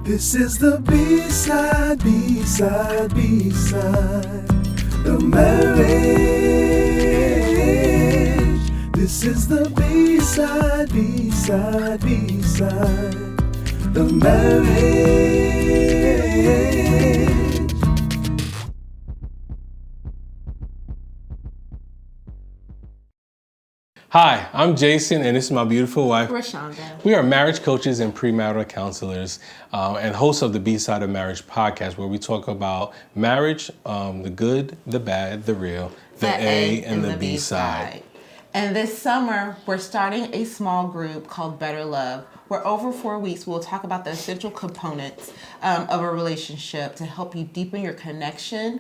This is the B-side, B-side, B-side of marriage. This is the B-side, B-side, B-side of marriage. Hi, I'm Jason, and this is my beautiful wife, Rashonda. We are marriage coaches and premarital counselors and hosts of the Bside of Marriage Podcast, where we talk about marriage, the good, the bad, the real, the A and the B side. And this summer, we're starting a small group called Better Love, where over 4 weeks, we'll talk about the essential components of a relationship to help you deepen your connection,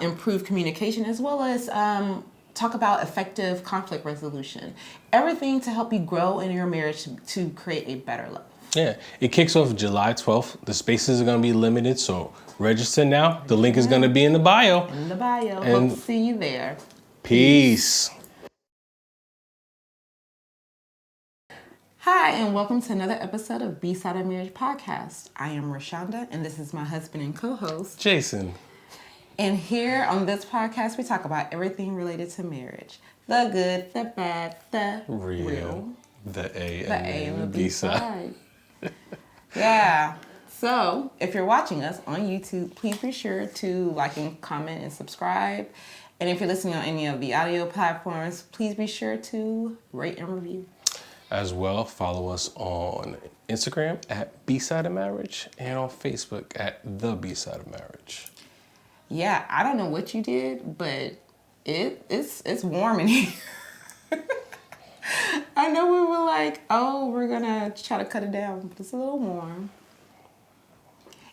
improve communication, as well as talk about effective conflict resolution. Everything to help you grow in your marriage to create a better love. Yeah, it kicks off July 12th. The spaces are going to be limited, so register now. The link is going to be in the bio. In the bio. And hope to see you there. Peace. Hi, and welcome to another episode of Bside of Marriage Podcast. I am Rashonda, and this is my husband and co-host, Jason. And here on this podcast, we talk about everything related to marriage. The good, the bad, the real. The A and the B side. Yeah. So, if you're watching us on YouTube, please be sure to like and comment and subscribe. And if you're listening on any of the audio platforms, please be sure to rate and review. As well, follow us on Instagram at Bside of Marriage and on Facebook at The Bside of Marriage. Yeah, I don't know what you did, but it's warm in here. I know we were like, oh, we're gonna try to cut it down, but it's a little warm.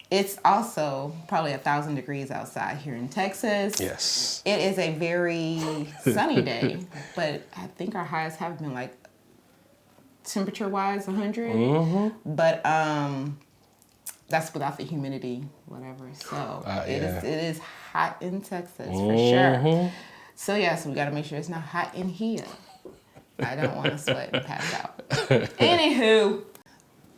It's also probably 1,000 degrees outside here in Texas. Yes. It is a very sunny day, but I think our highs have been like temperature-wise 100. Mm-hmm. But that's without the humidity, whatever. So it is hot in Texas for sure. So we got to make sure it's not hot in here. I don't want to sweat and pass out. Anywho,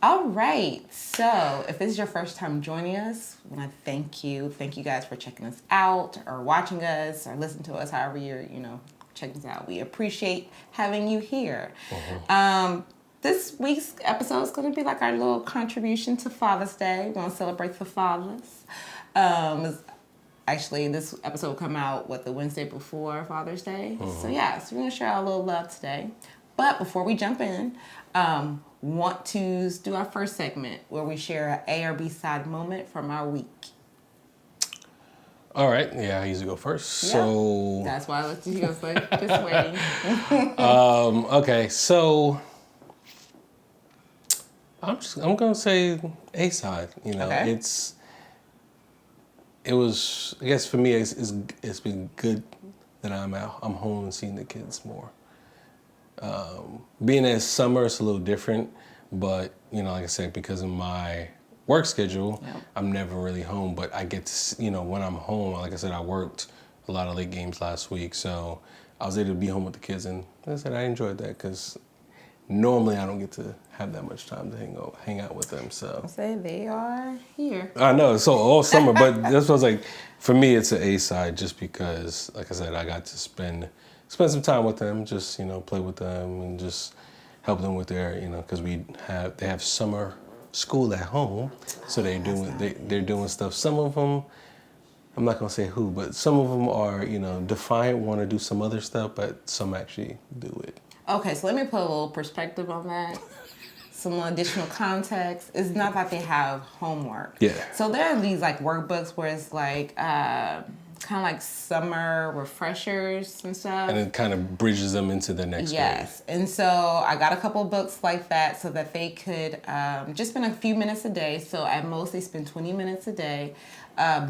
all right. So if this is your first time joining us, I want to thank you. Thank you guys for checking us out or watching us or listening to us, however you're, checking us out. We appreciate having you here. This week's episode is going to be like our little contribution to Father's Day. We want to celebrate the fathers. Actually, this episode will come out, the Wednesday before Father's Day? So we're going to share our little love today. But before we jump in, want to do our first segment where we share an A or B side moment from our week. All right. Yeah, I usually go first. Yeah. So that's why I looked at you. I was like, just waiting. Okay, so I'm gonna say A side. Okay. It was, I guess for me, it's been good that I'm home and seeing the kids more. Being that summer, it's a little different, but like I said, because of my work schedule, I'm never really home. But I get to, when I'm home, like I said, I worked a lot of late games last week, so I was able to be home with the kids, and like I said, I enjoyed that because normally I don't get to have that much time to hang out with them. So Say they are here. I know, so all summer, but that's what I was like. For me, it's an A side just because, like I said, I got to spend some time with them, just play with them and just help them with their, because they have summer school at home, so they're doing stuff. Some of them, I'm not gonna say who, but some of them are defiant, want to do some other stuff, but some actually do it. Okay, so let me put a little perspective on that. Some additional context. It's not that they have homework. Yeah. So there are these workbooks where it's kind of like summer refreshers and stuff. And it kind of bridges them into the next grade. Yes. And so I got a couple of books like that so that they could just spend a few minutes a day. So at most they spend 20 minutes a day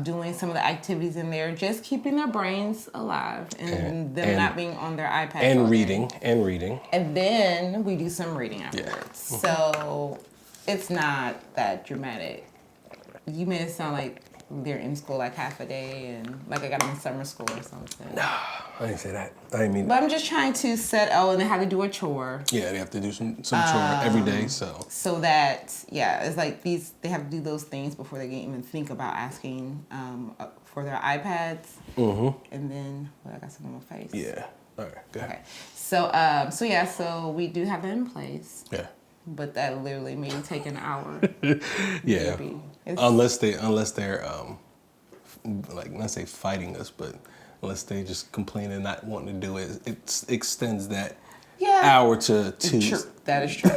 doing some of the activities in there, just keeping their brains alive and them not being on their iPads. And reading. And then we do some reading afterwards. Yeah. So it's not that dramatic. You made it sound like they're in school like half a day, and like I got them in summer school or something. Nah, I didn't say that. I didn't mean. But I'm just trying to and they have to do a chore. Yeah, they have to do some chore every day. So that it's like they have to do those things before they can even think about asking for their iPads. Mm-hmm. And then I got something on my face. Yeah. All right. Go ahead. Okay. So we do have that in place. Yeah. But that literally may take an hour. Yeah. Unless they're like, not say fighting us, but unless they just complain and not wanting to do it, it extends that hour to 2. That is true.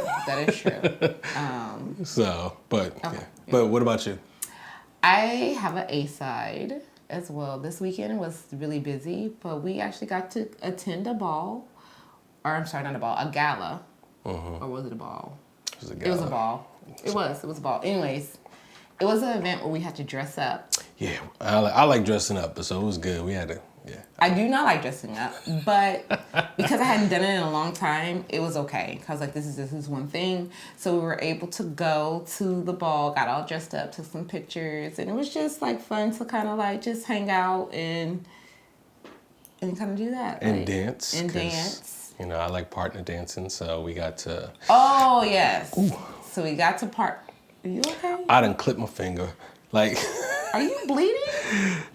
So, but okay. yeah. But what about you? I have an A-side as well. This weekend was really busy, but we actually got to attend a ball. Or I'm sorry, not a ball, a gala. Or was it a ball? It was a gala. It was a ball. It was a ball. Anyways, it was an event where we had to dress up. Yeah, I like dressing up, so it was good. We had to, yeah. I do not like dressing up, but because I hadn't done it in a long time, it was okay. I was like, this is one thing. So we were able to go to the ball, got all dressed up, took some pictures, and it was just like fun to kind of like just hang out and kind of do that. And like, dance. And dance. You know, I like partner dancing, so we got to... Oh, yes. Ooh. So we got to Are you okay? I done clipped my finger. Like... Are you bleeding?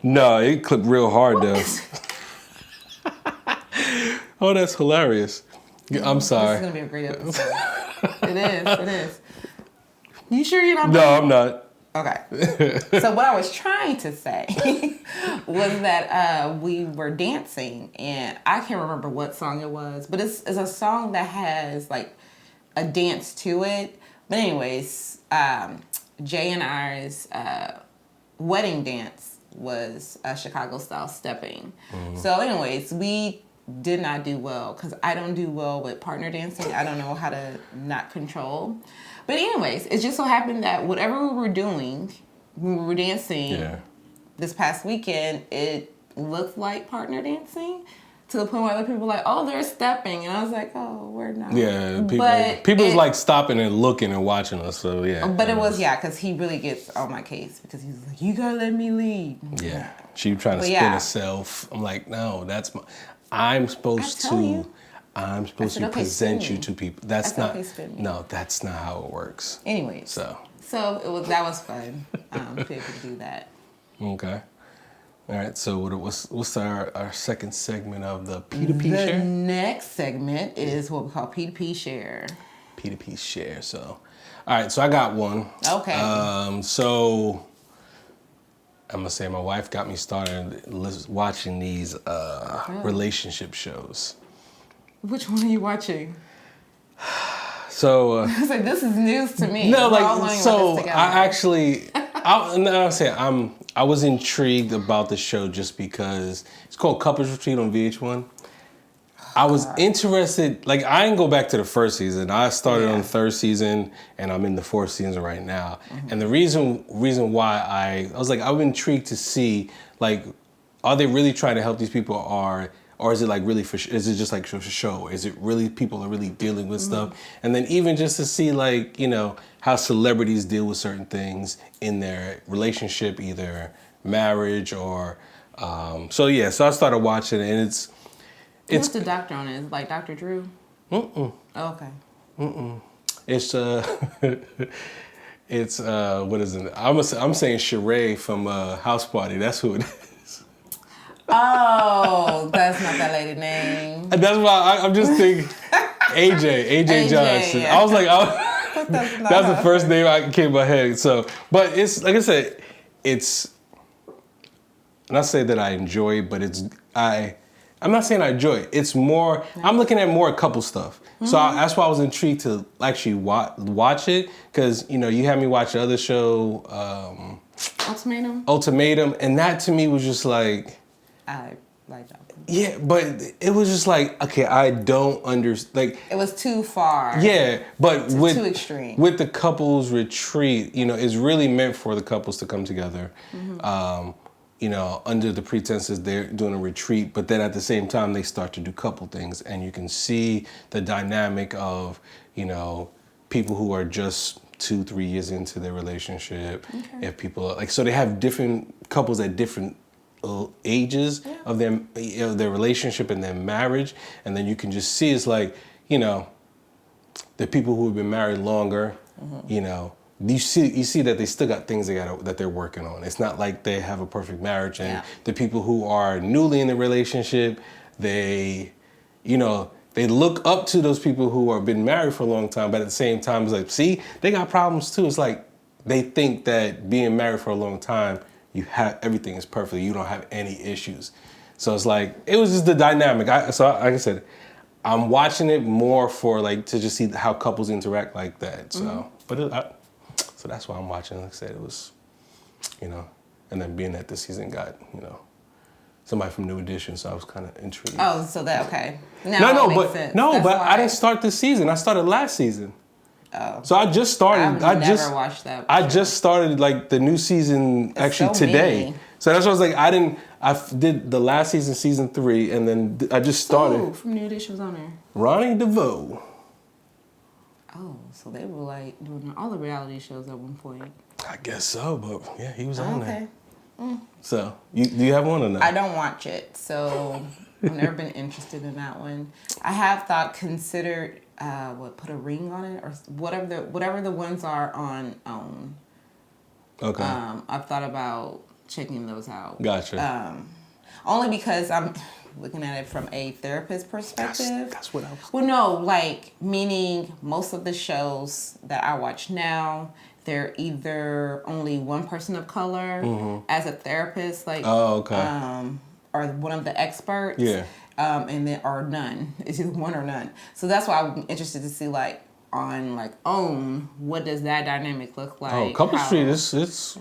No, it clipped real hard, though. Oh, that's hilarious. I'm sorry. This is going to be a great episode. It is. You sure you're not bleeding? No, I'm not. Okay. So what I was trying to say was that we were dancing, and I can't remember what song it was, but it's a song that has like a dance to it. But anyways, Jay and I's wedding dance was a Chicago style stepping. Mm-hmm. So anyways, we did not do well because I don't do well with partner dancing. I don't know how to not control. But anyways, it just so happened that whatever we were doing, when we were dancing this past weekend, it looked like partner dancing to the point where other people were like, oh, they're stepping. And I was like, oh, we're not. Yeah, people's like stopping and looking and watching us. So, yeah. But it was, because he really gets on my case because he's like, you got to let me lead. Yeah. She trying to spin herself. I'm like, no, I'm supposed to present you to people. That's not how it works. Anyways, so that was fun to be able to do that. Okay. All right. So what's our second segment of the P2P share? The next segment is what we call P2P share. P2P share. So, all right. So I got one. Okay. So I'm gonna say my wife got me started watching these relationship shows. Which one are you watching? So I was like, this is news to me. No, I was intrigued about the show just because it's called Couples Retreat on VH1. I was interested, like I didn't go back to the first season. I started on the third season and I'm in the fourth season right now. Mm-hmm. And the reason why I was like, I'm intrigued to see, like, are they really trying to help these people or is it like really is it just like for show? Is it really people are really dealing with stuff? And then even just to see like, you know, how celebrities deal with certain things in their relationship, either marriage or, so I started watching it and What's the doctor on it? Is it like Dr. Drew? Mm-mm. Oh, okay. Mm-mm. It's what is it? I'm saying Sheree from House Party. That's who it is. Oh, that's not that lady name. That's why I'm just thinking AJ Johnson. Yeah. I was like, that's the first name I came in my head. So, but it's like I said, it's not say that I enjoy it, but I'm not saying I enjoy it. It's more, I'm looking at more couple stuff. Mm-hmm. So that's why I was intrigued to actually watch it. Because, you know, you had me watch the other show. Ultimatum. And that to me was just like. I like that. Yeah, but it was just like, okay, I don't understand. Like, it was too far. Yeah, but too extreme. With the couples retreat, you know, it's really meant for the couples to come together. Mm-hmm. You know, under the pretenses they're doing a retreat, but then at the same time, they start to do couple things. And you can see the dynamic of, you know, people who are just 2-3 years into their relationship. Okay. If people are, like, so they have different couples at different ages of their relationship and their marriage, and then you can just see it's like, you know, the people who have been married longer, you know, you see that they still got things that they're working on. It's not like they have a perfect marriage, and the people who are newly in the relationship, they, you know, they look up to those people who have been married for a long time, but at the same time, it's like, see, they got problems too. It's like they think that being married for a long time, everything is perfect. You don't have any issues. So it's like, it was just the dynamic. So like I said, I'm watching it more for like to just see how couples interact like that. So, so that's why I'm watching. Like I said, it was, you know, and then being that this season got, you know, somebody from New Edition, so I was kind of intrigued. Oh, so that okay? Now but I didn't start this season. I started last season. Oh. So I just started. I've never watched that. I just started like the new season actually today. Many. So that's what I was like. I did the last season 3, and then I just started. Who from New Edition was on there? Ronnie DeVoe. Oh, so they were like doing all the reality shows at one point. I guess so, but yeah, he was on there. So do you have one or not? I don't watch it, so I've never been interested in that one. I have considered put a ring on it or whatever the ones are on OWN. Okay. I've thought about checking those out. Gotcha. Only because I'm looking at it from a therapist perspective. That's what I was. Well, no, like meaning most of the shows that I watch now, they're either only one person of color as a therapist, like or one of the experts. Yeah. And then or none. It's either one or none. So that's why I'm interested to see like on like OWN, what does that dynamic look like? Oh, Couple Street, it's.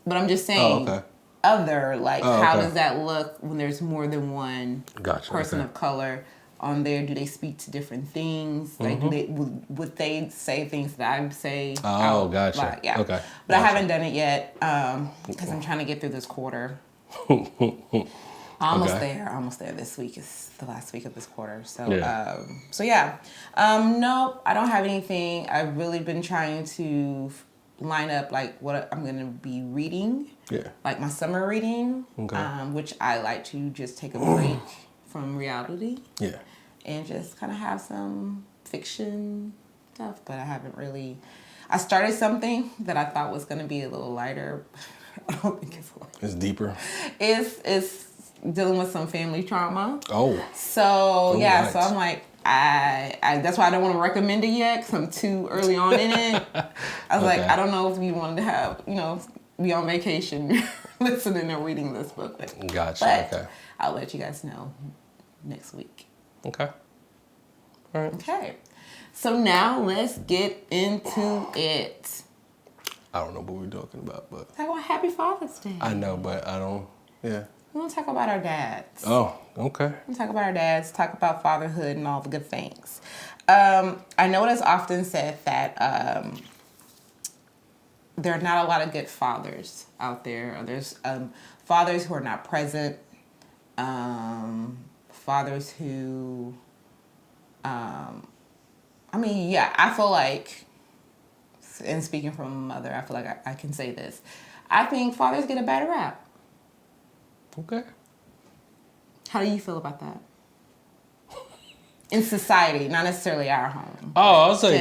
But I'm just saying. Oh, okay. Other like how does that look when there's more than one person of color on there? Do they speak to different things? Like do they would they say things that I would say? Oh, gotcha. Like, yeah. Okay. But I haven't done it yet because I'm trying to get through this quarter. Almost there. This week is the last week of this quarter. So no, I don't have anything. I've really been trying to line up like what I'm gonna be reading. Yeah. Like my summer reading. Okay. Which I like to just take a break from reality. Yeah. And just kind of have some fiction stuff, but I haven't really. I started something that I thought was gonna be a little lighter. I don't think it's light. It's deeper. It's dealing with some family trauma. Oh. So right. So I'm like. I that's why I don't want to recommend it yet because I'm too early on in it. I was like, I don't know if you wanted to have, be on vacation listening and reading this book. Gotcha. But I'll let you guys know next week. Okay. All right. Okay. So now let's get into it. I don't know what we're talking about, but. Talk about Happy Father's Day. I know, but I don't, yeah. We want to talk about our dads. Oh, okay. We talk about our dads, talk about fatherhood and all the good things. I know it is often said that there are not a lot of good fathers out there. Or there's fathers who are not present, fathers who, I feel like, and speaking from a mother, I feel like I can say this. I think fathers get a bad rap. Okay. How do you feel about that? In society, not necessarily our home. Oh, I was like,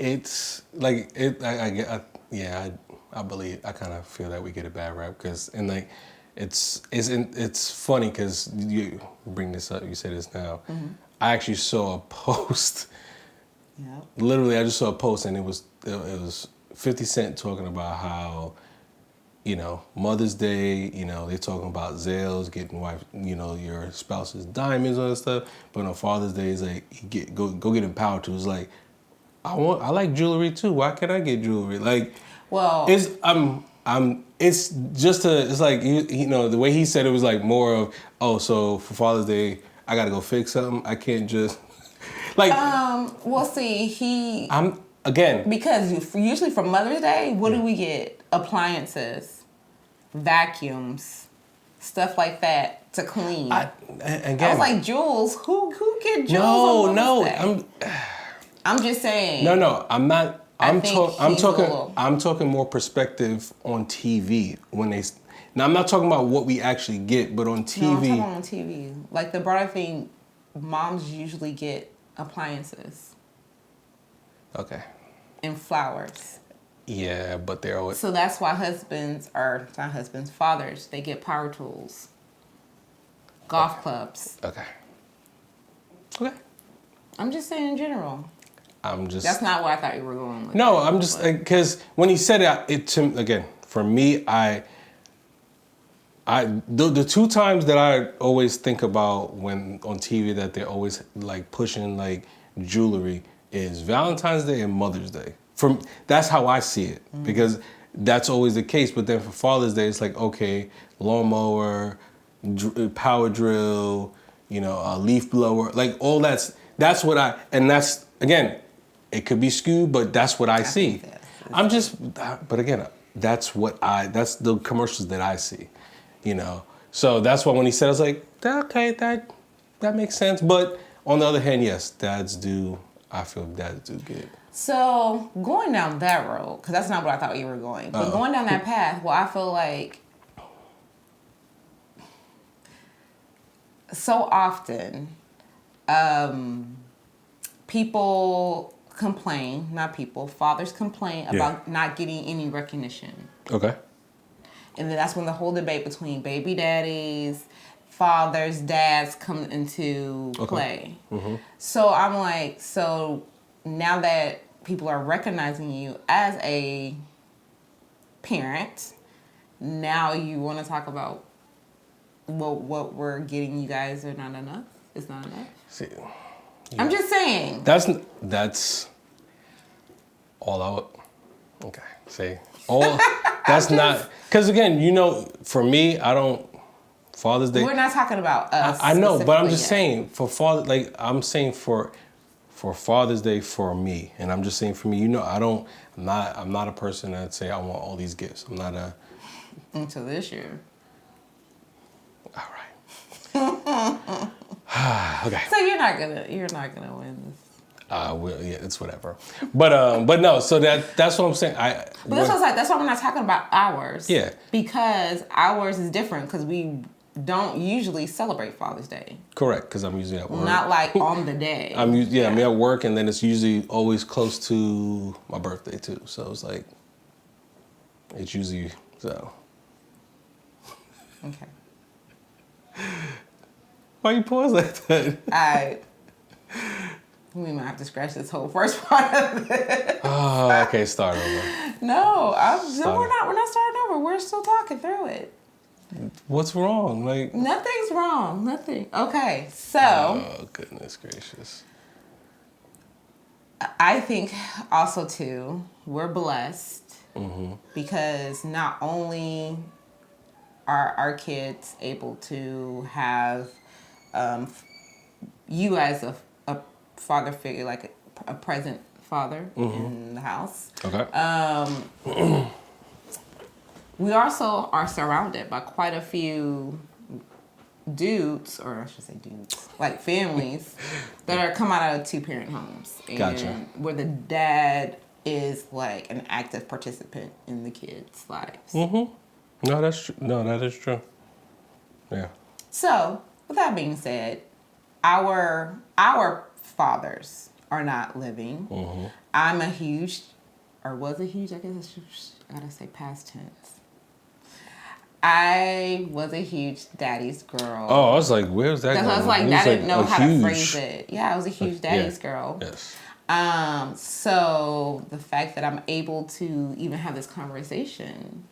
it's like it. I believe I kind of feel that we get a bad rap because it's funny because you bring this up. You say this now. Mm-hmm. I actually saw a post. Yeah. Literally, I just saw a post and it was 50 Cent talking about how. Mother's Day, they're talking about Zales, getting wife, your spouse's diamonds and stuff. But on Father's Day, it's like, go get empowered to. It's like, I like jewelry too. Why can't I get jewelry? Like, well, it's like, the way he said it was like more of, so for Father's Day, I got to go fix something. I can't just, like. Well, see, because usually for Mother's Day, what do we get? Appliances. Vacuums, stuff like that to clean. I was like, Jules, who get Jules on Mother's Day? I'm just saying. No, I'm not. I'm talking more perspective on TV when they. Now I'm not talking about what we actually get, but on TV. No, I'm talking on TV. Like the broader thing, moms usually get appliances. Okay. And flowers. Yeah, but they're always. So that's why fathers, they get power tools, golf clubs. Okay. I'm just saying in general. That's not what I thought you were going with. No, I'm just because when he said it again, for me, the two times that I always think about when on TV that they're always like pushing like jewelry is Valentine's Day and Mother's Day. That's how I see it, because that's always the case. But then for Father's Day, it's like, okay, lawnmower, power drill, leaf blower, like all that's what that's again, it could be skewed, but that's what I see. But again, that's the commercials that I see, So that's why when he said, I was like, okay, that makes sense. But on the other hand, yes, I feel dads do get. So going down that road, because that's not what I thought you were going, but going down that path, well, I feel like so often fathers complain about not getting any recognition. Okay. And then that's when the whole debate between baby daddies, fathers, dads come into play. Mm-hmm. So I'm like, now that people are recognizing you as a parent, now you want to talk about what we're getting you guys are not enough? It's not enough? See, I'm just saying. That's all I would... Okay, see. That's not... Because again, for me, I don't... Father's Day... We're not talking about us. I know, but I'm just saying, I'm saying for Father's Day for me, and I'm just saying for me, I'm not a person that say I want all these gifts. I'm not a... Until this year. All right. Okay. So you're not gonna win this. It's whatever. But no. So that's what I'm saying. That's why we're not talking about ours. Yeah. Because ours is different because we don't usually celebrate Father's Day. Correct, because I'm usually at work. Not like on the day. I'm at work, and then it's usually always close to my birthday too. So it's like, it's usually so. Okay. Why you pause like that? We might have to scratch this whole first part of it. Oh, okay, start over. No, we're not starting over. We're still talking through it. What's wrong? Like nothing's wrong. Nothing. Okay, so. Oh goodness gracious. I think also too, we're blessed because not only are our kids able to have you as a father figure, like a present father in the house. Okay. We also are surrounded by quite a few dudes, or I should say dudes, like families that are come out of 2-parent homes. And gotcha. Where the dad is like an active participant in the kids' lives. Mm-hmm. No, that's true. No, that is true. Yeah. So, with that being said, our fathers are not living. Mm-hmm. I'm a huge, or was a huge, I guess I gotta say past tense. I was a huge daddy's girl. Oh, I was like, where's that going? I was like, I didn't know how to phrase it. Yeah, I was a huge daddy's girl. Yes. So the fact that I'm able to even have this conversation,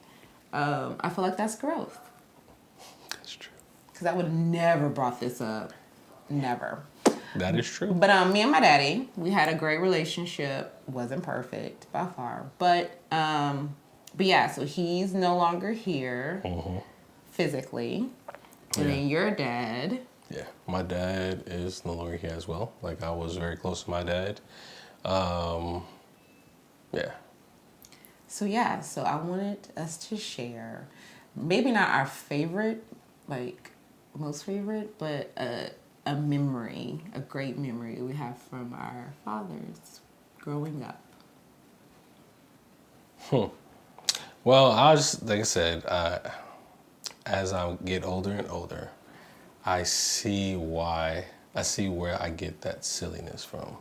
I feel like that's growth. That's true. Because I would have never brought this up. Never. That is true. But me and my daddy, we had a great relationship. Wasn't perfect by far. But yeah, so he's no longer here physically. And then your dad. Yeah, my dad is no longer here as well. Like, I was very close to my dad. Yeah. So I wanted us to share, maybe not our favorite like most favorite, but a memory, a great memory we have from our fathers growing up. Well, like I said, as I get older and older, I see where I get that silliness from.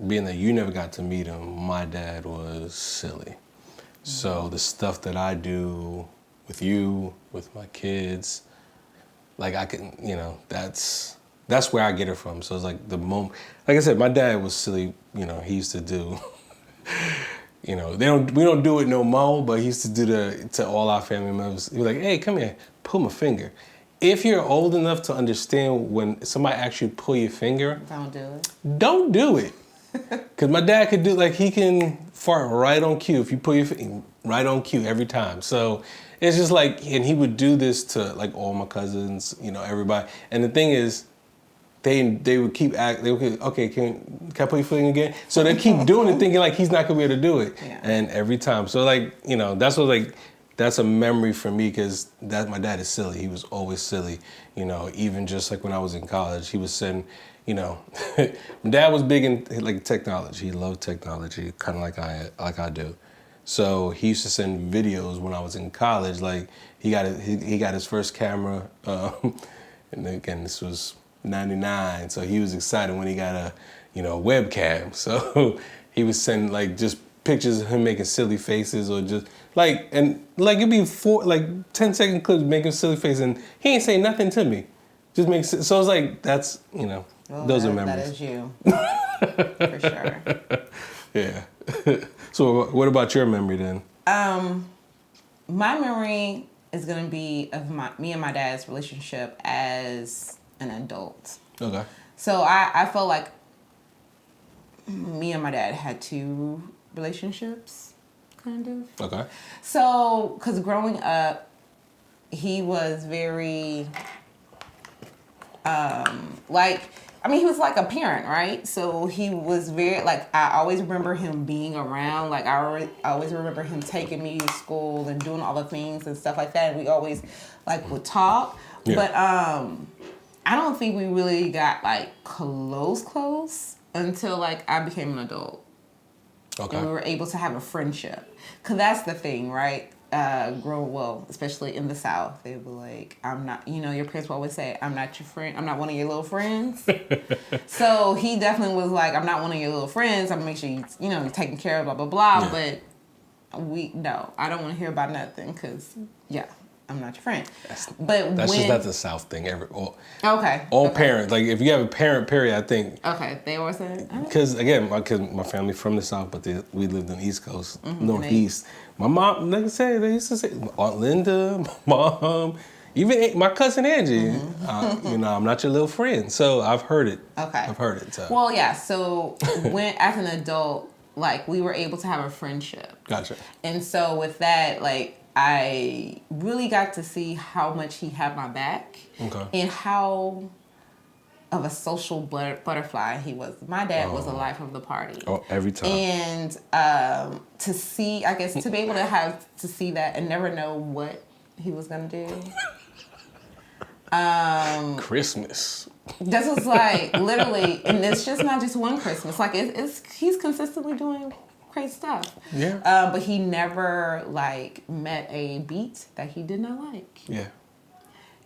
Being that you never got to meet him, my dad was silly. So the stuff that I do with you, with my kids, like I can, that's where I get it from. So it's like the moment, like I said, my dad was silly. He used to do, we don't do it no more, but he used to do to all our family members. He was like, hey, come here, pull my finger. If you're old enough to understand when somebody actually pull your finger, don't do it. Because my dad could do, he can fart right on cue if you pull your finger, right on cue every time. So it's just and he would do this to all my cousins, everybody. And the thing is, they would keep okay, can I put your finger again? So they keep doing it thinking he's not going to be able to do it. Yeah. And every time. So that's a memory for me because my dad is silly. He was always silly. Even just when I was in college, he would send, my dad was big in technology. He loved technology, kind of like I do. So he used to send videos when I was in college. He got his first camera, and again this was '99. So he was excited when he got a webcam. So he would send just pictures of him making silly faces or just it'd be 10-second clips making silly faces and he ain't say nothing to me. Just makes so it's that's those are memories. That is you. For sure. Yeah. So what about your memory then? My memory is gonna be of me and my dad's relationship as an adult. Okay. So I felt like me and my dad had two relationships, kind of. Okay. So, because growing up, he was very, he was like a parent, right? So he was very, I always remember him being around. I always remember him taking me to school and doing all the things and stuff like that. And we always, would talk. Yeah. But I don't think we really got, close until, I became an adult. Okay. And we were able to have a friendship. Because that's the thing, right? Especially in the South, they were like, I'm not, your parents will always say, I'm not your friend. I'm not one of your little friends. So he definitely was like, I'm not one of your little friends. I'm going to make sure you're taken care of, blah, blah, blah. Yeah. But I don't want to hear about nothing because, I'm not your friend. That's just not the South thing. Okay. All parents, if you have a parent, period, I think. Okay, they always say. Because again, my family from the South, but we lived in the East Coast, Northeast. My mom, like I said, they used to say, Aunt Linda, my mom, even my cousin Angie. I'm not your little friend. So I've heard it. Okay. I've heard it. So. Well, yeah. So when as an adult, we were able to have a friendship. Gotcha. And so with that, I really got to see how much he had my back. Okay. And how of a social butterfly he was. My dad was the life of the party. Oh, every time. And to see, I guess, to be able to see that and never know what he was going to do. Christmas. This was literally, and it's just not just one Christmas. He's consistently doing crazy stuff. Yeah. But he never met a beat that he did not like. Yeah.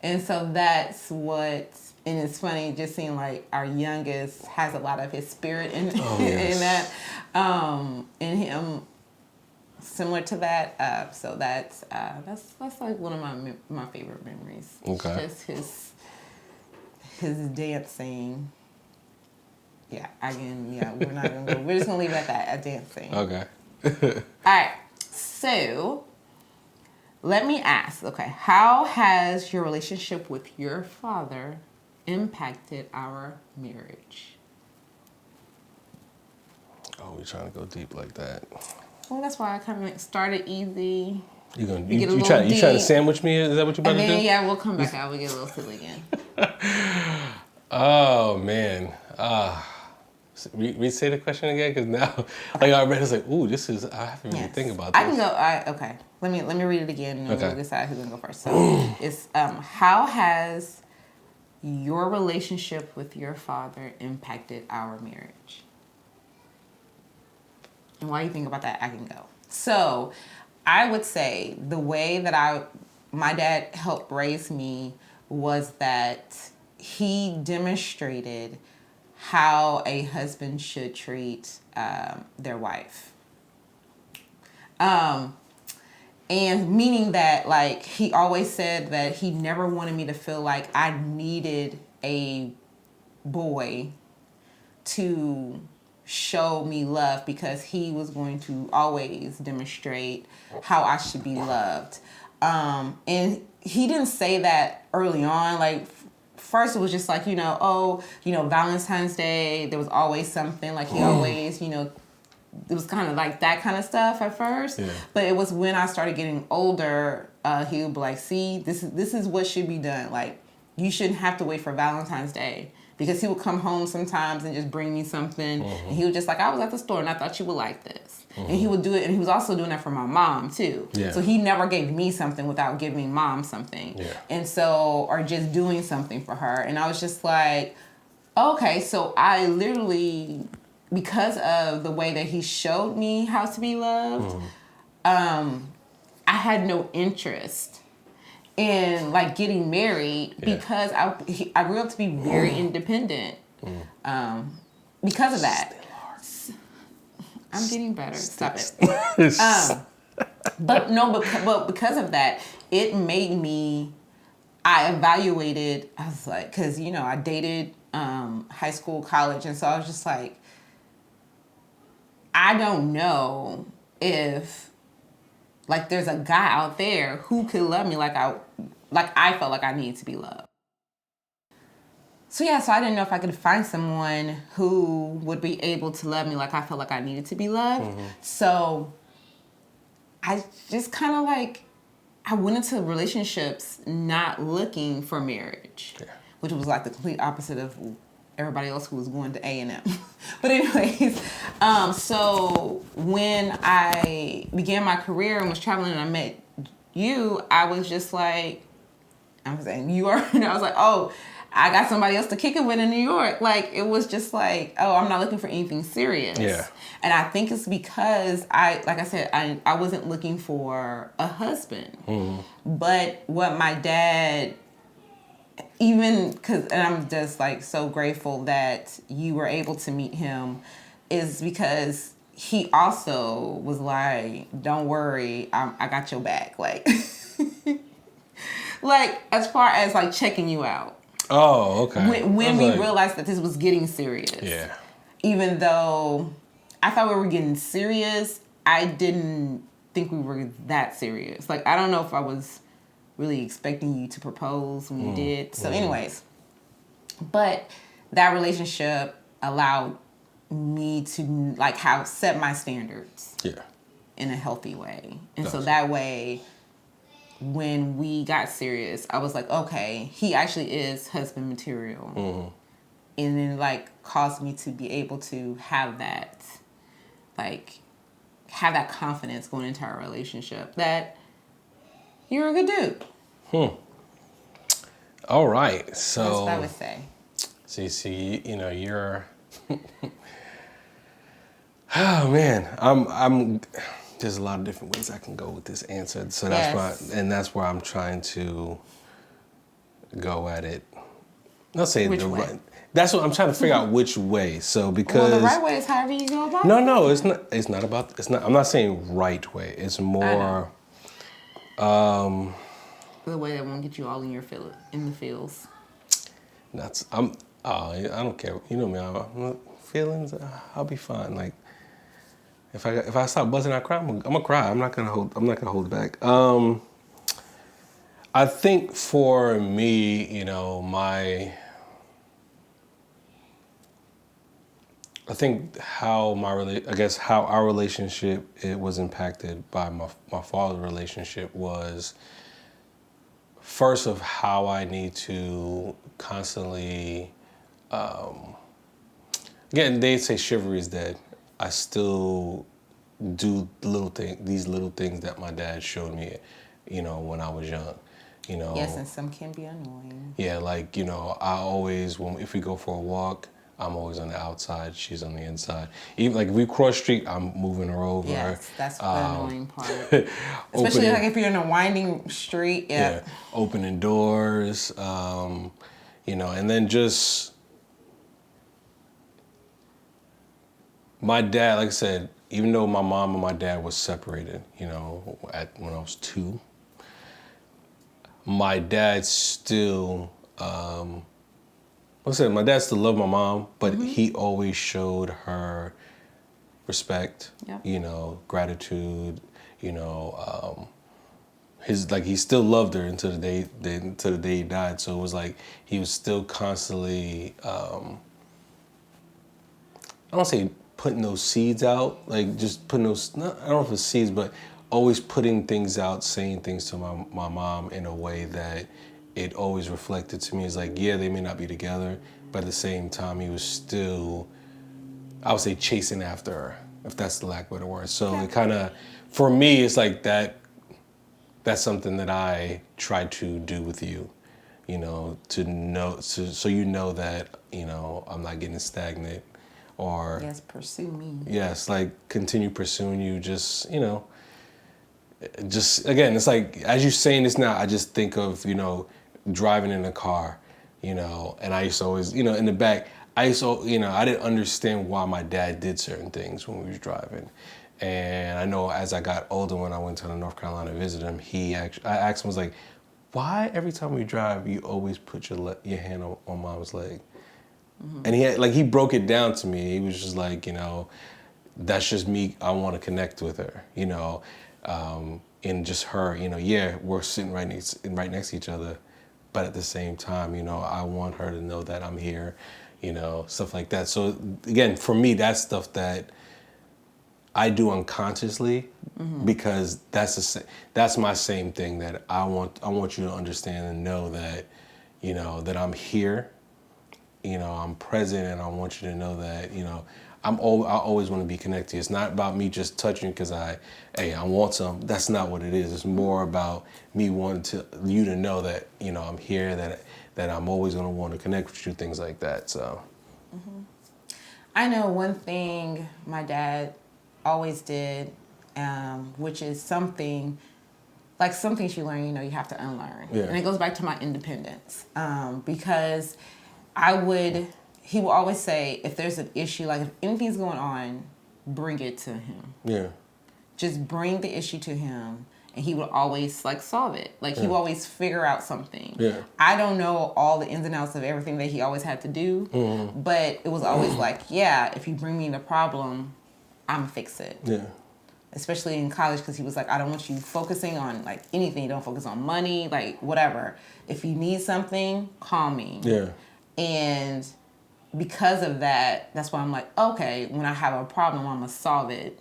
And so that's what, and it's funny just seeing our youngest has a lot of his spirit in that, in him, similar to that. So that's one of my favorite memories. Okay. Just his dancing. Yeah, we're not gonna go. We're just gonna leave it at that, at dancing. Okay. All right. So, let me ask. Okay, how has your relationship with your father impacted our marriage? Oh, we're trying to go deep like that. Well, that's why I kind of started easy. You trying to sandwich me? Is that what you're about to do? Yeah, we'll come back out. We'll get a little silly again. Oh man. Say the question again, because now, like I read, it's like, ooh, this is. I have to really think about this. I can go. Okay, let me read it again, and then we'll decide who's gonna go first. So it's how has your relationship with your father impacted our marriage? And while you think about that, I can go. So I would say the way that my dad helped raise me was that he demonstrated how a husband should treat their wife. And meaning that, like, he always said that he never wanted me to feel like I needed a boy to show me love, because he was going to always demonstrate how I should be loved. And he didn't say that early on. Like, first it was just like, Valentine's Day, there was always something. Like, he always, it was kind of like that kind of stuff at first. Yeah. But it was when I started getting older, he would be like, see, this is what should be done. Like, you shouldn't have to wait for Valentine's Day. Because he would come home sometimes and just bring me something. And he was just like, I was at the store and I thought you would like this. And he would do it, and he was also doing that for my mom too. Yeah. So he never gave me something without giving mom something. Yeah. And so, or just doing something for her. And I was just like, okay, so I literally, because of the way that he showed me how to be loved, I had no interest in like getting married because I grew up to be very independent because of that. I'm getting better. Stop it. But because of that, it made me. I evaluated. I was like, because I dated high school, college, and so I was just like, I don't know if. Like, there's a guy out there who could love me like I felt like I needed to be loved. So I didn't know if I could find someone who would be able to love me like I felt like I needed to be loved. So I just kind of I went into relationships not looking for marriage, which was like the complete opposite of everybody else who was going to A&M. But anyways, so when I began my career and was traveling and I met you, I was just like, I was saying, you are, and I was like, oh, I got somebody else to kick it with in New York. Like, it was just like, oh, I'm not looking for anything serious. Yeah. And I think it's because I wasn't looking for a husband. But what my dad, and I'm just like so grateful that you were able to meet him, is because he also was like, don't worry, I got your back. Like, like as far as like checking you out. Oh, okay. When we realized that this was getting serious. Yeah. Even though I thought we were getting serious, I didn't think we were that serious. Like, I don't know if I was really expecting you to propose when you did. So anyways, but that relationship allowed me to set my standards in a healthy way. And so that way, when we got serious, I was like, okay, he actually is husband material. And then caused me to be able to have that confidence going into our relationship that you're a good dude. All right. So that's what I would say. See, you're. Oh man, I'm. There's a lot of different ways I can go with this answer. So that's where I'm trying to go at it. Not saying which way? Right. That's what I'm trying to figure out which way. So because the right way is however you go about it. No, it's not. It's not about. It's not. I'm not saying right way. It's more. The way that won't get you all in the feels. I don't care. You know me. Feelings. I'll be fine. Like if I stop buzzing, I cry. I'm gonna cry. I'm not gonna hold it back. I think for me, I think how our relationship it was impacted by my father's relationship was first of how I need to constantly Again, they say chivalry is dead. I still do these little things that my dad showed me, when I was young. Yes, and some can be annoying. Yeah, like, I always, if we go for a walk, I'm always on the outside, she's on the inside. Even like if we cross street, I'm moving her over. Yes, that's the annoying part. Especially like if you're in a winding street. Yeah, opening doors, and then just my dad, like I said, even though my mom and my dad was separated, when I was 2, my dad still, like I said, my dad still loved my mom, but he always showed her respect, gratitude, he still loved her until the day he died. So it was like he was still constantly, I don't say putting those seeds out, like just putting those, I don't know if it's seeds, but always putting things out, saying things to my mom in a way that it always reflected to me. It's like, yeah, they may not be together, but at the same time, he was still, I would say, chasing after her, if that's the lack of a better word. So it kind of, for me, it's like that's something that I try to do with you, to know, so that, I'm not getting stagnant. Or yes, pursue me. Yes, like continue pursuing you. Just just again, it's like as you're saying this now, I just think of driving in a car, and I used to always in the back. I used to I didn't understand why my dad did certain things when we was driving, and I know as I got older, when I went to North Carolina to visit him, I asked him, was like, why every time we drive you always put your hand on Mom's leg? And he broke it down to me. He was just like, that's just me. I want to connect with her, and just her, yeah, we're sitting right next to each other, but at the same time, I want her to know that I'm here, stuff like that. So again, for me, that's stuff that I do unconsciously because that's my same thing that I want you to understand and know that, that I'm here. I'm present, and I want you to know that, I always want to be connected. It's not about me just touching because I want some. That's not what it is. It's more about me wanting you to know that, I'm here, that I'm always going to want to connect with you, things like that. So, I know one thing my dad always did, which is something you learn, you have to unlearn. Yeah. And it goes back to my independence, because he would always say, if there's an issue, like if anything's going on, bring it to him. Yeah. Just bring the issue to him, and he would always solve it. He would always figure out something. Yeah. I don't know all the ins and outs of everything that he always had to do, but it was always if you bring me the problem, I'm gonna fix it. Yeah. Especially in college, because he was like, I don't want you focusing on anything. Don't focus on money, whatever. If you need something, call me. Yeah. And because of that, that's why I'm like, okay, when I have a problem, I'm going to solve it.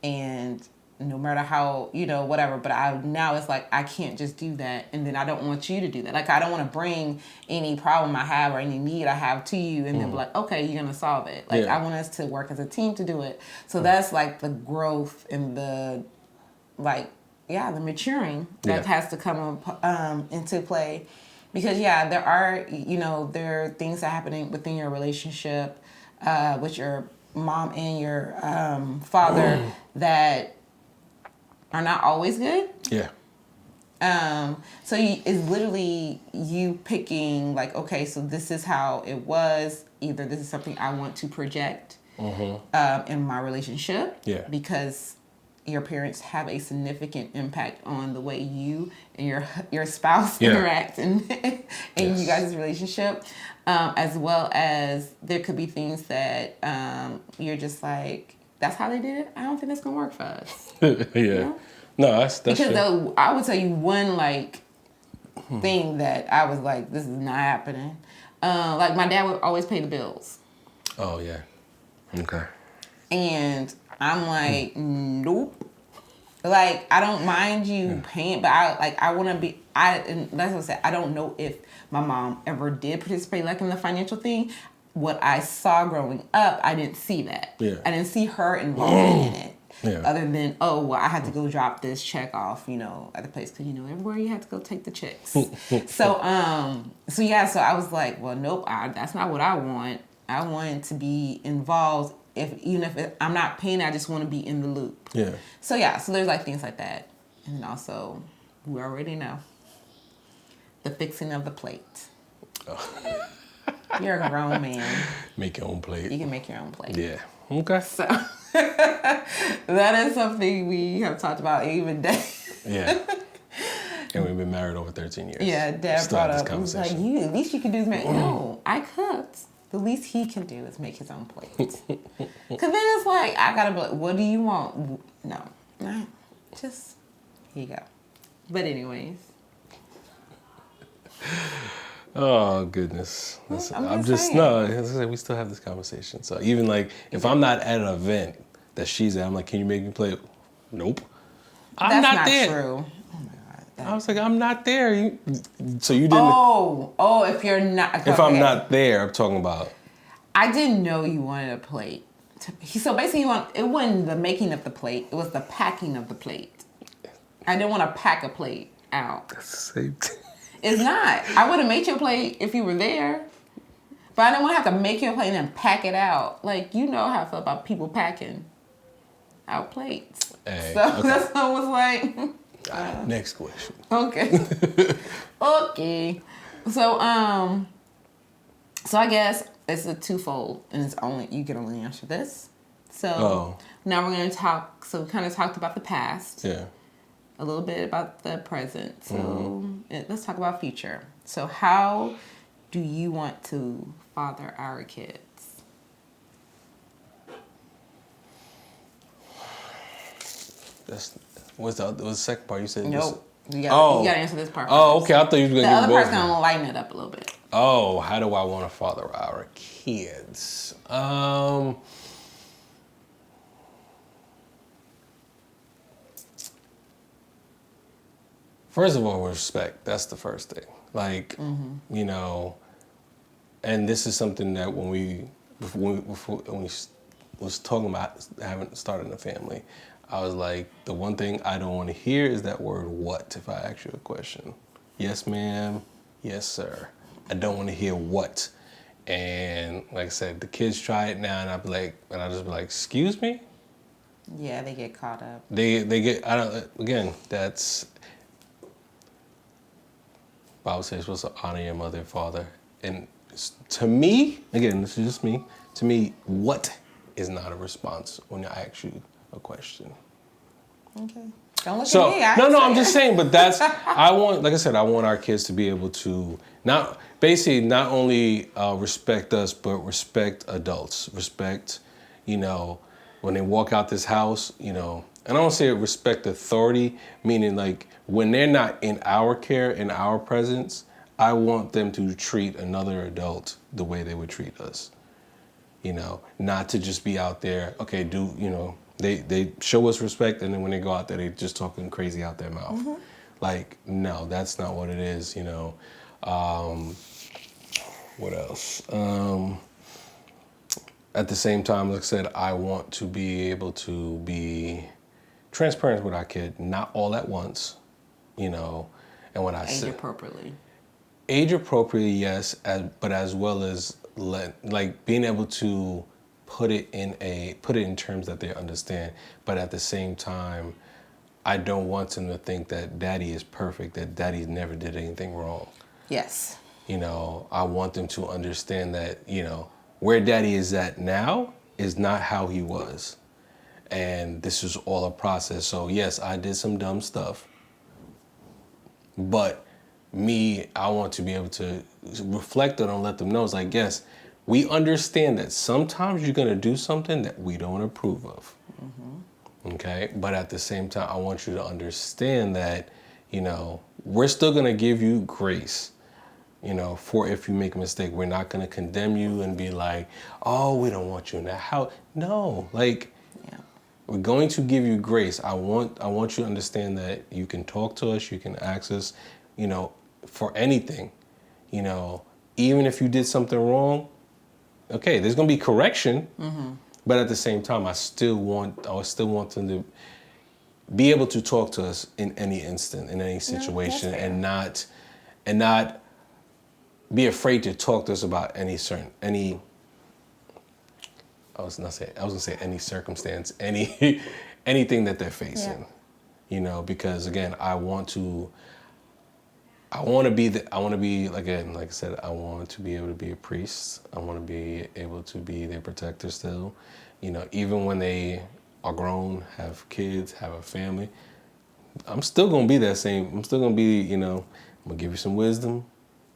And no matter how, whatever. But now it's like, I can't just do that. And then I don't want you to do that. I don't want to bring any problem I have or any need I have to you and then be like, okay, you're going to solve it. I want us to work as a team to do it. So that's the growth and the maturing that has to come into play. Because there are things that are happening within your relationship with your mom and your father that are not always good. Yeah. So it's literally you picking okay, so this is how it was. Either this is something I want to project in my relationship. Yeah. Because your parents have a significant impact on the way you and your spouse interact and you guys' relationship, as well as there could be things that you're just like, that's how they did it? I don't think that's going to work for us. Yeah. No, that's because I would tell you one thing that I was like, this is not happening. My dad would always pay the bills. Oh, yeah. Okay. And I'm like, nope. I don't mind you paying, but I want to be, and that's what I said, I don't know if my mom ever did participate in the financial thing. what I saw growing up, I didn't see that. Yeah. I didn't see her involvement in it. Yeah. Other than, oh, well, I had to go drop this check off, at the place. Because, everywhere you had to go take the checks. So I was like, well, nope, that's not what I want. I want to be involved. Even if I'm not paying, I just want to be in the loop. Yeah. So, so there's like things like that. And then also, we already know, the fixing of the plate. Oh. You're a grown man. Make your own plate. You can make your own plate. Yeah. Okay. So that is something we have talked about even Dad. Yeah. And we've been married over 13 years. Yeah, Dad brought up, he was like, at least you can do this. No, I cooked. The least he can do is make his own plate. Because then it's like, I got to be like, what do you want? No. Just, here you go. But anyways. Oh, goodness. I'm just we still have this conversation. So even like, if I'm not at an event that she's at, I'm like, can you make me play? Nope. I'm not there. That's not true. Oh my God. I was like, I'm not there. So you didn't. Oh, if you're not. Okay. If I'm not there, I'm talking about. I didn't know you wanted a plate. So basically, it wasn't the making of the plate. It was the packing of the plate. I didn't want to pack a plate out. That's the same thing. It's not. I would have made you a plate if you were there. But I didn't want to have to make you a plate and then pack it out. Like, you know how I feel about people packing out plates. Hey, so okay. That's what I was like. Next question. Okay. Okay. So I guess it's a twofold, and you can only answer this. So now we're going to talk. So we kind of talked about the past. Yeah. A little bit about the present. So let's talk about future. So how do you want to father our kids? Was the second part you said? Nope. You got to answer this part first. Oh, okay. I thought you were going to The give other both. part's going to lighten it up a little bit. Oh, how do I want to father our kids? First of all, respect. That's the first thing. Like, and this is something that when we was talking about starting a family, I was like, the one thing I don't want to hear is that word "what" if I ask you a question. Yes, ma'am. Yes, sir. I don't want to hear what. And like I said, the kids try it now, and I just be like, excuse me? Yeah, they get caught up. They get, that's, Bible says you're supposed to honor your mother and father. And to me, again, this is just me, to me, what is not a response when I ask you a question. Okay. Don't look at me. I'm just saying, but that's, I want our kids to be able to not only respect us, but respect adults. Respect, when they walk out this house, and I don't say respect authority, meaning like when they're not in our care, in our presence, I want them to treat another adult the way they would treat us. Not to just be out there, okay, they show us respect, and then when they go out there, they just talking crazy out their mouth. Mm-hmm. Like, no, that's not what it is, What else? At the same time, like I said, I want to be able to be transparent with our kid, not all at once, and when I say age appropriately, yes, but as well as being able to put it in terms that they understand. But at the same time, I don't want them to think that daddy is perfect, that daddy never did anything wrong. Yes. I want them to understand that, where daddy is at now is not how he was. And this is all a process. So yes, I did some dumb stuff. But I want to be able to reflect on it and let them know. It's like, yes, we understand that sometimes you're going to do something that we don't approve of. Mm-hmm. Okay? But at the same time, I want you to understand that, we're still going to give you grace, for if you make a mistake. We're not going to condemn you and be like, oh, we don't want you in that house. No, we're going to give you grace. I want you to understand that you can talk to us, you can ask us, for anything, even if you did something wrong, okay, there's gonna be correction, but at the same time, I still want them to be able to talk to us in any instant, in any situation, and not be afraid to talk to us about any. I was gonna say any circumstance, anything that they're facing, because again, I want to be again, like I said, I want to be able to be a priest. I want to be able to be their protector still, even when they are grown, have kids, have a family. I'm still gonna be that same. I'm still gonna be, I'm gonna give you some wisdom.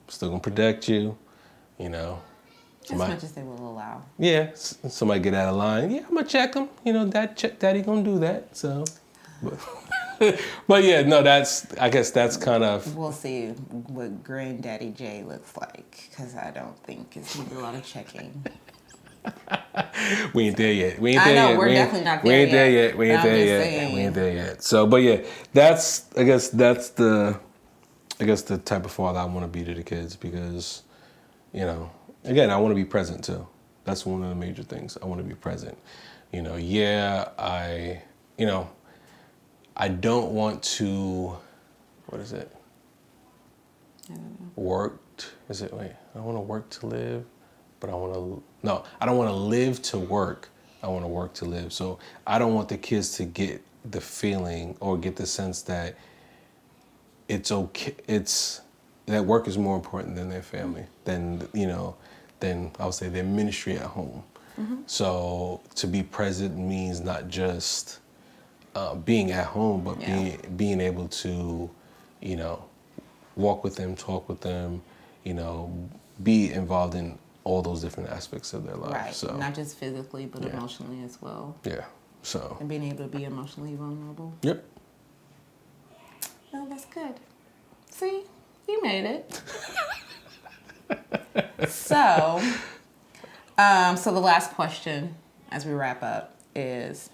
I'm still gonna protect you, As much as they will allow. Yeah, somebody get out of line. Yeah, I'm gonna check them. Daddy gonna do that. So, but yeah, no, I guess that's kind of. We'll see what Granddaddy Jay looks like, because I don't think it's gonna be a lot of checking. We ain't there yet. We're definitely not there yet. We ain't there yet. So, but yeah, I guess that's the type of father I want to be to the kids, because, again, I want to be present too. That's one of the major things. I want to be present. I don't want to, what is it? I don't know. Worked, is it, wait, I don't want to work to live, but I don't want to live to work. I want to work to live. So I don't want the kids to get the feeling or get the sense that it's okay, that work is more important than their family, than I would say their ministry at home. Mm-hmm. So to be present means not just being at home, but being able to, walk with them, talk with them, be involved in all those different aspects of their life. Right. So not just physically, but emotionally as well. Yeah. So. And being able to be emotionally vulnerable. Yep. Oh, that's good. See, you made it. So the last question as we wrap up is,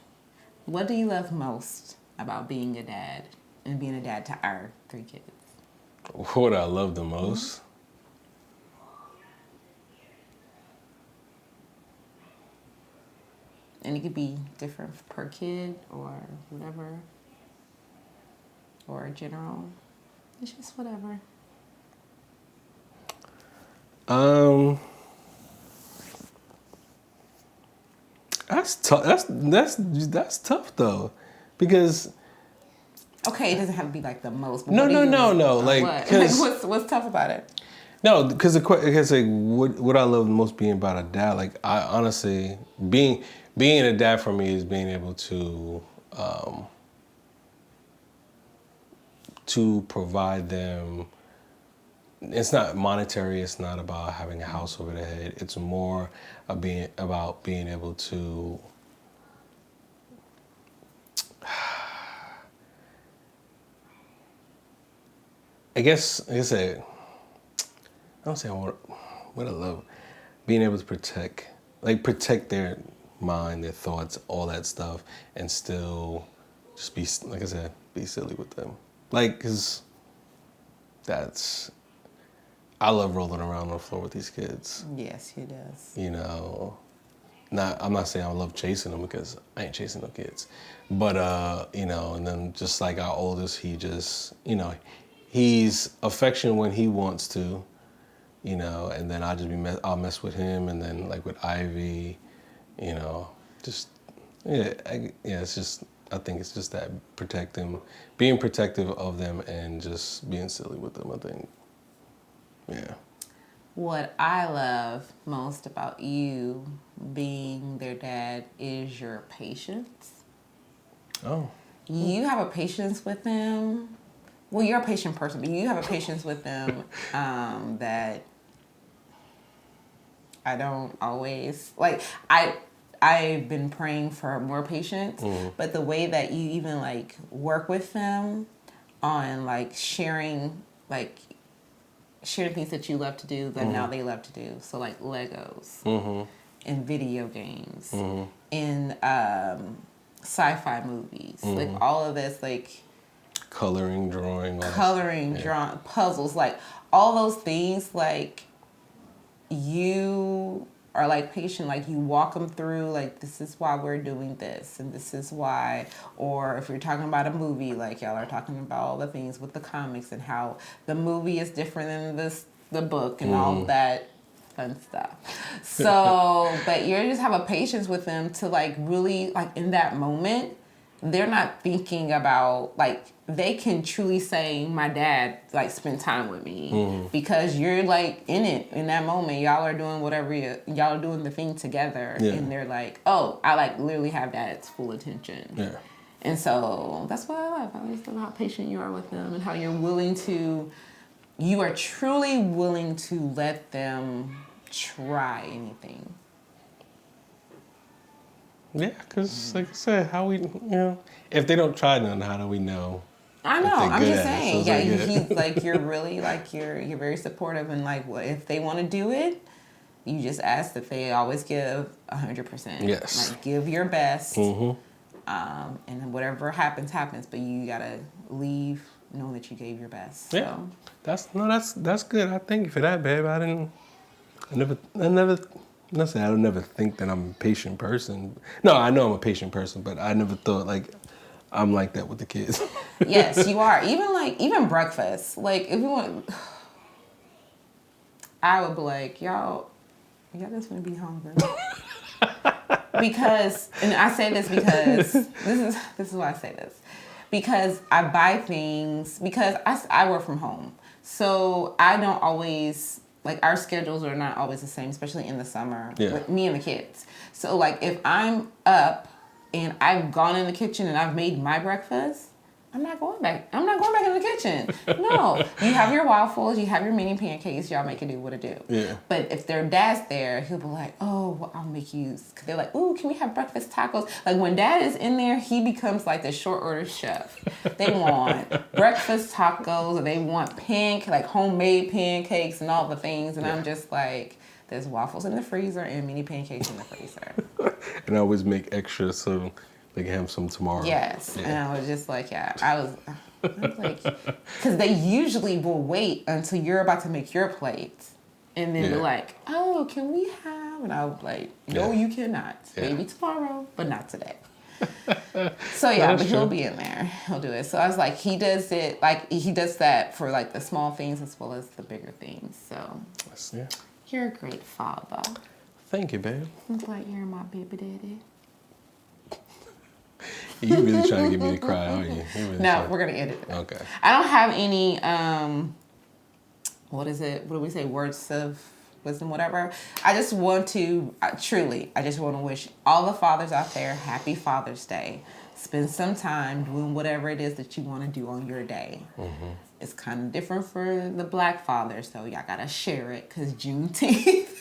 what do you love most about being a dad and being a dad to our 3 kids? What I love the most? Mm-hmm. And it could be different per kid or whatever, or general. It's just whatever. That's tough. That's tough though, because. Okay, it doesn't have to be like the most. But no. Like, what's tough about it? No, because what I love the most being about a dad. Like, I honestly being a dad for me is being able to provide them. It's not monetary. It's not about having a house over their head. It's more about being able to. I guess, like I said, I don't say what I love, being able to protect their mind, their thoughts, all that stuff, and still just be, like I said, be silly with them. Like, 'cause I love rolling around on the floor with these kids. Yes, he does. I'm not saying I love chasing them, because I ain't chasing no kids. But, and then just like our oldest, he just, he's affectionate when he wants to, and then I'll mess with him, and then like with Ivy, it's just, I think it's just that being protective of them and just being silly with them, I think. Yeah. What I love most about you being their dad is your patience. Oh. You have a patience with them. Well, you're a patient person, but you have a patience with them that I don't always like. I've been praying for more patience, but the way that you even like work with them on like sharing things that you love to do that now they love to do. So like Legos and video games and sci-fi movies, like all of this, like coloring, drawing, puzzles, like all those things, like you are like patient, like you walk them through, like this is why we're doing this and this is why. Or if you're talking about a movie, like y'all are talking about all the things with the comics and how the movie is different than the book and all that fun stuff. So, but you just have a patience with them to like really, like in that moment, they're not thinking about, like, they can truly say, my dad, like, spent time with me because you're, like, in it in that moment. Y'all are doing whatever, y'all are doing the thing together. Yeah. And they're like, oh, I, like, literally have dad's full attention. Yeah. And so that's what I love. I love how patient you are with them and how you are truly willing to let them try anything. Yeah, because like I said, how we, if they don't try none, how do we know? I know. I'm just saying. Yeah, he's like, you're really like, you're very supportive, and like, what if they want to do it? You just ask that they always give 100%. Yes. Like, give your best. And whatever happens, but you gotta leave knowing that you gave your best. Yeah. So. That's good. I thank you for that, babe. I don't never think that I'm a patient person. No, I know I'm a patient person, but I never thought like I'm like that with the kids. Yes, you are. Even breakfast. Like if you want, I would be like, y'all just gonna be hungry. Because, and I say this because this is why I say this. Because I buy things because I work from home, so I don't always. Like, our schedules are not always the same, especially in the summer with me and the kids. So, like, if I'm up and I've gone in the kitchen and I've made my breakfast, I'm not going back in the kitchen. No. You have your waffles, you have your mini pancakes, y'all make it do what it do. Yeah. But if their dad's there, he'll be like, oh, well, I'll make you, because they're like, ooh, can we have breakfast tacos? Like, when dad is in there, he becomes like the short order chef. They want breakfast tacos, or they want homemade pancakes and all the things. And I'm just like, there's waffles in the freezer and mini pancakes in the freezer. And I always make extra so they can have some tomorrow. Yes. Yeah. And I was just like, I was like, because they usually will wait until you're about to make your plate. And then they're like, oh, can we have? And I was like, no, you cannot. Yeah. Maybe tomorrow, but not today. So but he'll be in there. He'll do it. So I was like, he does it, like, he does that for like the small things as well as the bigger things. So you're a great father. Thank you, babe. I'm glad you're my baby daddy. You really trying to get me to cry, aren't you? No, we're going to edit it. Okay. I don't have any, what is it? What do we say? Words of wisdom, whatever. I just want to, truly, wish all the fathers out there happy Father's Day. Spend some time doing whatever it is that you want to do on your day. Mm-hmm. It's kind of different for the black fathers, so y'all got to share it because Juneteenth.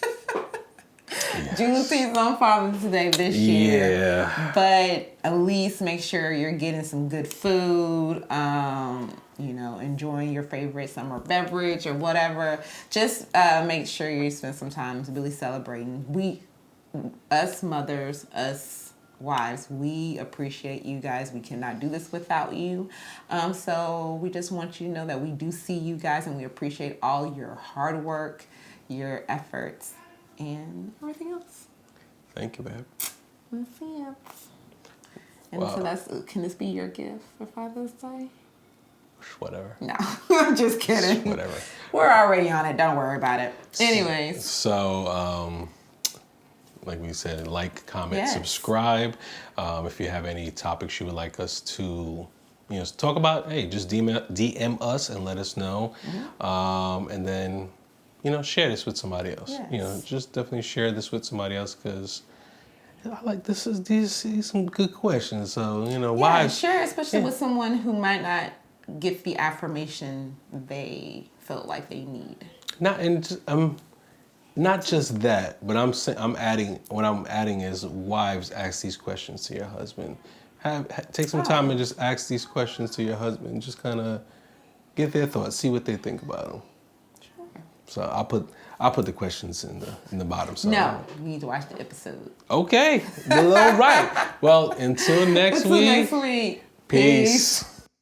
Yes. Juneteenth's on Father's Day this year. Yeah. But at least make sure you're getting some good food, enjoying your favorite summer beverage or whatever. Just make sure you spend some time really celebrating. Us mothers, us wives, we appreciate you guys. We cannot do this without you. So we just want you to know that we do see you guys and we appreciate all your hard work, your efforts, and everything else. Thank you, babe. Let's see it. And so can this be your gift for Father's Day? Whatever. No, I'm just kidding. Whatever. We're already on it. Don't worry about it. Anyways. So, like we said, like, comment, subscribe. If you have any topics you would like us to, talk about, hey, just DM us and let us know. Mm-hmm. And then, share this with somebody else. Yes. Just definitely share this with somebody else because I like these some good questions. So, why? Share, especially with someone who might not get the affirmation they felt like they need. Not just that, but I'm adding is wives ask these questions to your husband. Take some time and just ask these questions to your husband. Just kind of get their thoughts, see what they think about them. Sure. So I'll put the questions in the bottom. So no, you need to watch the episode. Okay, below right. Well, until next week. Peace.